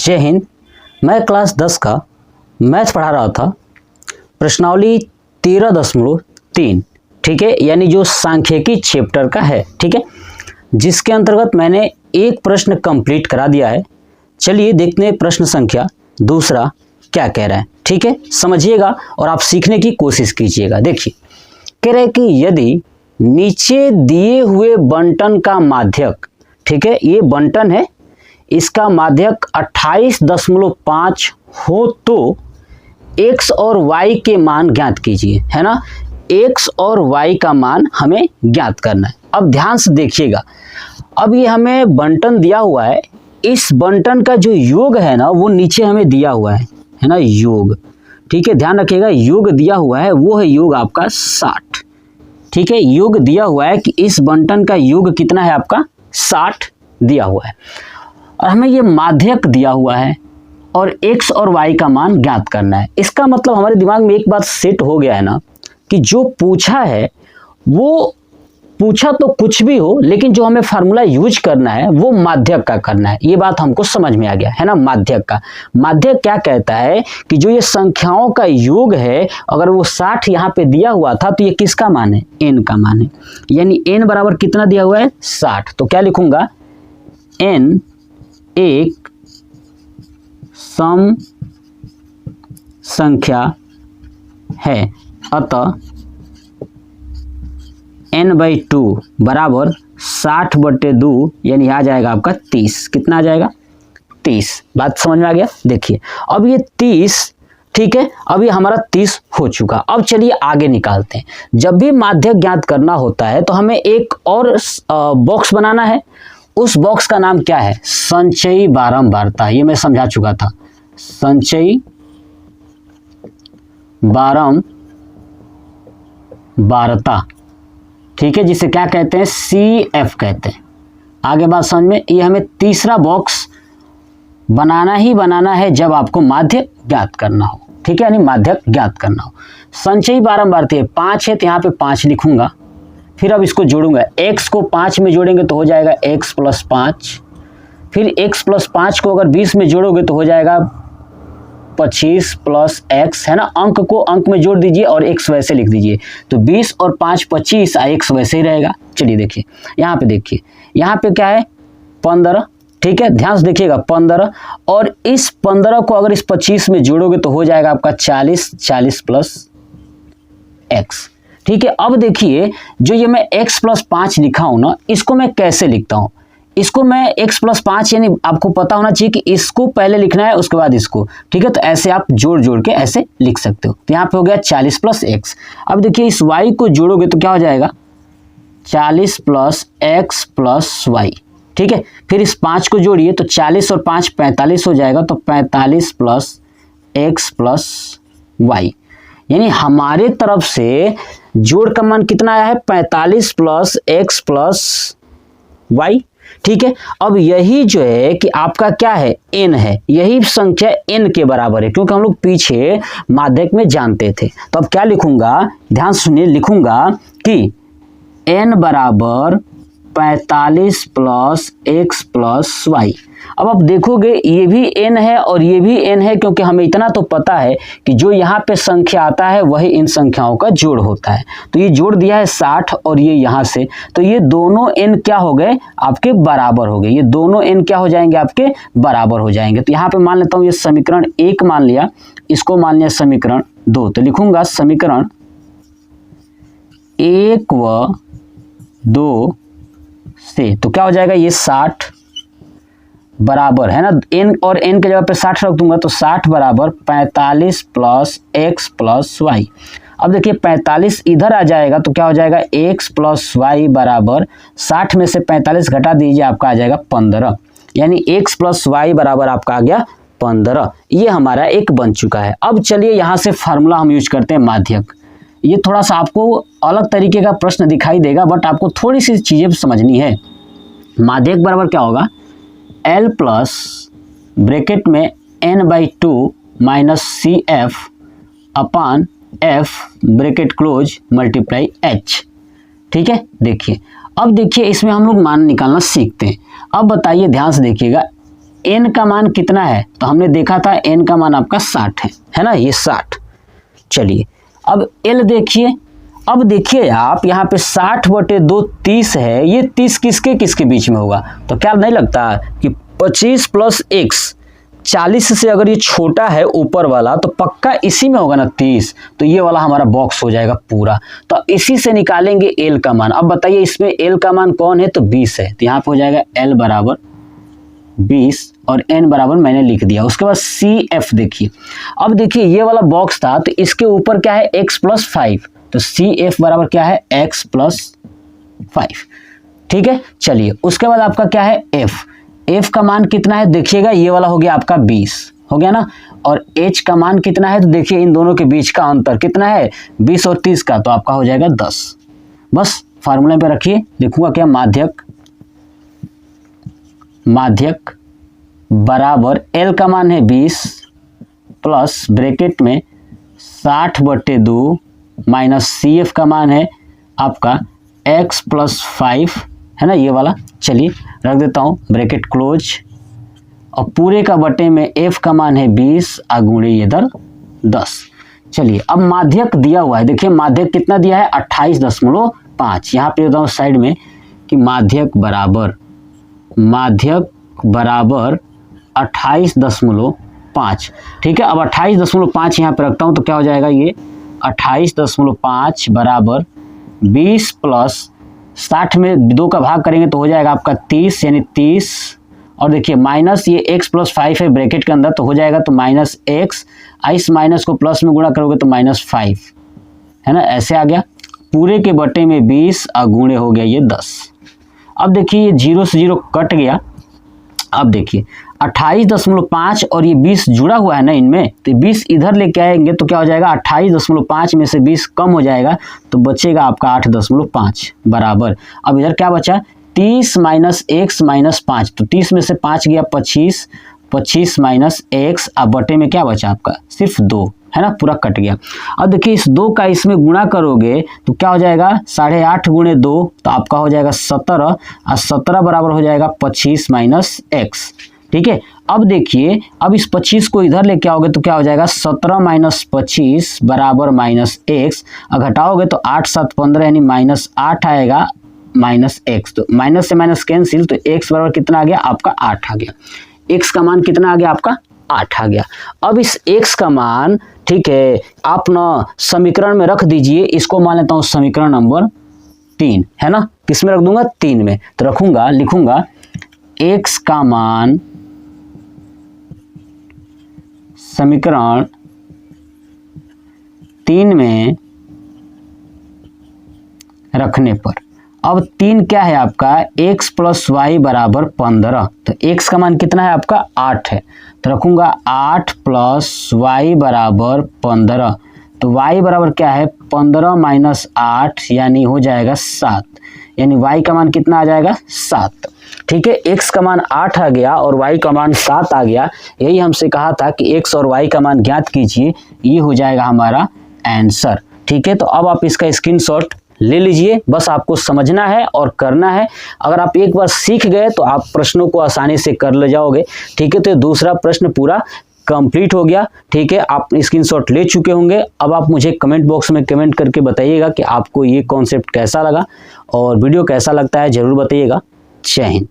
जय हिंद। मैं क्लास 10 का मैथ पढ़ा रहा था, प्रश्नावली 13.3, ठीक है, यानी जो सांख्यिकी चैप्टर का है, ठीक है, जिसके अंतर्गत मैंने एक प्रश्न कंप्लीट करा दिया है। चलिए देखते हैं प्रश्न संख्या दूसरा क्या कह रहा है, ठीक है, समझिएगा और आप सीखने की कोशिश कीजिएगा। देखिए, कह रहे हैं कि यदि नीचे दिए हुए बंटन का माध्यक, ठीक है, ये बंटन है, इसका माध्यक 28.5 हो तो x और y के मान ज्ञात कीजिए, है ना। x और y का मान हमें ज्ञात करना है। अब ध्यान से देखिएगा, अब ये हमें बंटन दिया हुआ है, इस बंटन का जो योग है ना वो नीचे हमें दिया हुआ है ना, योग, ठीक है, ध्यान रखिएगा, योग दिया हुआ है, वो है योग आपका 60, ठीक है, योग दिया हुआ है कि इस बंटन का योग कितना है आपका 60 दिया हुआ है, और हमें ये माध्यक दिया हुआ है और x और y का मान ज्ञात करना है। इसका मतलब हमारे दिमाग में एक बात सेट हो गया है ना कि जो पूछा है वो पूछा तो कुछ भी हो, लेकिन जो हमें फार्मूला यूज करना है वो माध्यक का करना है। ये बात हमको समझ में आ गया है ना। माध्यक का, माध्यक क्या कहता है कि जो ये संख्याओं का योग है, अगर वो 60 यहाँ पे दिया हुआ था तो ये किसका मान है, n का मान है, यानी n बराबर कितना दिया हुआ है 60। तो क्या लिखूंगा, n एक सम संख्या है, अतः n/2 बराबर 60/2, यानी आ जाएगा आपका 30। कितना आ जाएगा 30। बात समझ में आ गया। देखिए अब ये 30, ठीक है, अब ये हमारा 30 हो चुका। अब चलिए आगे निकालते हैं। जब भी माध्यक ज्ञात करना होता है तो हमें एक और बॉक्स बनाना है। उस बॉक्स का नाम क्या है, संचयी बारंबारता। ये मैं समझा चुका था, संचयी बारंबारता, ठीक है, जिसे क्या कहते हैं, CF कहते हैं। आगे बात समझ में। ये हमें तीसरा बॉक्स बनाना ही बनाना है जब आपको माध्यक ज्ञात करना हो, ठीक है, यानी माध्यक ज्ञात करना हो। संचयी बारंबारता 5 है तो यहाँ पे 5 लिखूंगा, फिर अब इसको जोड़ूंगा, x को 5 में जोड़ेंगे तो हो जाएगा x + 5, फिर x + 5 को अगर 20 में जोड़ोगे तो हो जाएगा 25 + x, है ना। अंक को अंक में जोड़ दीजिए और x वैसे लिख दीजिए, तो 20 और 5 25, x वैसे ही रहेगा। चलिए देखिए यहाँ पे, देखिए यहाँ पे क्या है 15, ठीक है, ध्यान से देखिएगा 15, और इस 15 को अगर इस 25 में जोड़ोगे तो हो जाएगा आपका 40 + x, ठीक है। अब देखिए जो ये मैं x + 5 लिखा हूं ना, इसको मैं कैसे लिखता हूं, इसको मैं x + 5, यानी आपको पता होना चाहिए कि इसको पहले लिखना है उसके बाद इसको, ठीक है, तो ऐसे आप जोड़ जोड़ के ऐसे लिख सकते हो। तो यहाँ पे हो गया 40 + x। अब देखिए इस y को जोड़ोगे तो क्या हो जाएगा 40 + x + y, ठीक है, फिर इस 5 को जोड़िए तो 40 और 5 45 हो जाएगा, तो 45 + x + y, यानी हमारे तरफ से जोड़ का मान कितना आया है 45 + x + y, ठीक है। अब यही जो है कि आपका क्या है n है, यही संख्या n के बराबर है, क्योंकि हम लोग पीछे माध्यक में जानते थे। तो अब क्या लिखूंगा, ध्यान सुनिए, लिखूंगा कि n बराबर 45 + x + y। अब आप देखोगे ये भी n है और ये भी n है, क्योंकि हमें इतना तो पता है कि जो यहाँ पे संख्या आता है वही इन संख्याओं का जोड़ होता है। तो ये जोड़ दिया है 60 और ये यहाँ से, तो ये दोनों n क्या हो गए आपके बराबर हो गए, ये दोनों n क्या हो जाएंगे आपके बराबर हो जाएंगे। तो यहाँ पे मान लेता हूँ ये समीकरण 1 मान लिया, इसको मान लिया समीकरण 2, तो लिखूंगा समीकरण 1 व 2 से, तो क्या हो जाएगा ये 60 बराबर, है ना, n और n के जगह पे 60 रख दूंगा, तो 60 बराबर 45 + x + y। अब देखिए 45 इधर आ जाएगा तो क्या हो जाएगा x + y बराबर 60 में से 45 घटा दीजिए, आपका आ जाएगा 15, यानी x + y बराबर आपका आ गया 15। ये हमारा एक बन चुका है। अब चलिए यहाँ से फार्मूला हम यूज करते हैं माध्यक। ये थोड़ा सा आपको अलग तरीके का प्रश्न दिखाई देगा, बट आपको थोड़ी सी चीजें समझनी है। माध्यक बराबर क्या होगा, L प्लस ब्रैकेट में n/2 - CF अपान F bracket close multiply H, ठीक है। देखिए अब देखिए इसमें हम लोग मान निकालना सीखते हैं। अब बताइए, ध्यान से देखिएगा, n का मान कितना है, तो हमने देखा था n का मान आपका 60 है ना, ये 60। चलिए अब l देखिए, अब देखिए आप यहाँ पे 60/2 30 है, ये 30 किसके किसके बीच में होगा, तो क्या नहीं लगता कि 25 + x 40 से अगर ये छोटा है ऊपर वाला तो पक्का इसी में होगा ना 30, तो ये वाला हमारा बॉक्स हो जाएगा पूरा। तो इसी से निकालेंगे l का मान। अब बताइए इसमें l का मान कौन है, तो 20 है, तो यहाँ पे हो जाएगा l बराबर 20 और n बराबर मैंने लिख दिया। उसके बाद CF देखिए, अब देखिए ये वाला बॉक्स था तो इसके ऊपर क्या है x + 5, तो CF बराबर क्या है x + 5। ठीक है, चलिए उसके बाद आपका क्या है f का मान कितना है, देखिएगा ये वाला हो गया आपका 20 हो गया ना, और h का मान कितना है, तो देखिए इन दोनों के बीच का अंतर कितना है 20 और 30 का, तो आपका हो जाएगा 10। बस फार्मूले पे रखिए, लिखूंगा क्या, माध्यक बराबर l का मान है 20 प्लस ब्रैकेट में 60/2 माइनस CF का मान है आपका x + 5 है ना, ये वाला। चलिए रख देता हूँ ब्रैकेट क्लोज, और पूरे का बटे में f का मान है 20 गुणे इधर 10। चलिए अब माध्यक दिया हुआ है, देखिए माध्यक कितना दिया है 28.5। यहाँ पे देता हूँ साइड में कि माध्यक बराबर 28.5। ठीक है, अब 28.5 यहाँ पे रखता हूँ तो क्या हो जाएगा, ये 28.5 बराबर 20 प्लस 60 में 2 का भाग करेंगे तो हो जाएगा आपका 30, यानी 30, और देखिए माइनस ये x + 5 है ब्रैकेट के अंदर, तो हो जाएगा तो -x, इस माइनस को प्लस में गुणा करोगे तो -5 है ना, ऐसे आ गया। पूरे के बटे में 20 गुणे हो गया ये 10। अब देखिए ये 0 से 0 कट गया। अब देखिए 28.5 और ये 20 जुड़ा हुआ है ना इनमें, तो 20 इधर लेके आएंगे तो क्या हो जाएगा 28.5 में से 20 कम हो जाएगा तो बचेगा आपका 8.5 बराबर। अब इधर क्या बचा 30 माइनस x माइनस 5, तो 30 में से 5 गया 25, 25 माइनस x, अब बटे में क्या बचा आपका सिर्फ 2 है ना, पूरा कट गया। अब देखिए इस 2 का इसमें गुणा करोगे तो क्या हो जाएगा 8.5 गुणे 2, तो आपका हो जाएगा 17, और 17 बराबर हो जाएगा 25 माइनस x। ठीक है, अब देखिए अब इस 25 को इधर लेके आओगे तो क्या हो जाएगा 17 माइनस 25 बराबर -x, और घटाओगे तो 8 7 15 यानी -8 आएगा -x, तो माइनस से माइनस कैंसिल, तो x बराबर कितना आ गया आपका 8 आ गया। x का मान कितना आ गया आपका 8 आ गया। अब इस x का मान ठीक है आप ना समीकरण में रख दीजिए, इसको मान लेता हूँ समीकरण नंबर 3 है ना, किस में रख दूंगा 3 में, तो रखूंगा लिखूंगा x का मान समीकरण 3 में रखने पर, अब 3 क्या है आपका x + y बराबर 15, तो x का मान कितना है आपका 8 है, तो रखूंगा 8 + y बराबर 15, तो y बराबर क्या है 15 माइनस 8 यानी हो जाएगा 7, यानी y का मान कितना आ जाएगा 7। ठीक है, x का मान 8 आ गया और y का मान 7 आ गया। यही हमसे कहा था कि x और y का मान ज्ञात कीजिए, ये हो जाएगा हमारा आंसर। ठीक है, तो अब आप इसका स्क्रीनशॉट ले लीजिए, बस आपको समझना है और करना है। अगर आप एक बार सीख गए तो आप प्रश्नों को आसानी से कर ले जाओगे। ठीक है, तो दूसरा प्रश्न पूरा कंप्लीट हो गया। ठीक है, आप स्क्रीनशॉट ले चुके होंगे। अब आप मुझे कमेंट बॉक्स में कमेंट करके बताइएगा कि आपको ये कॉन्सेप्ट कैसा लगा और वीडियो कैसा लगता है, ज़रूर बताइएगा। जय हिंद।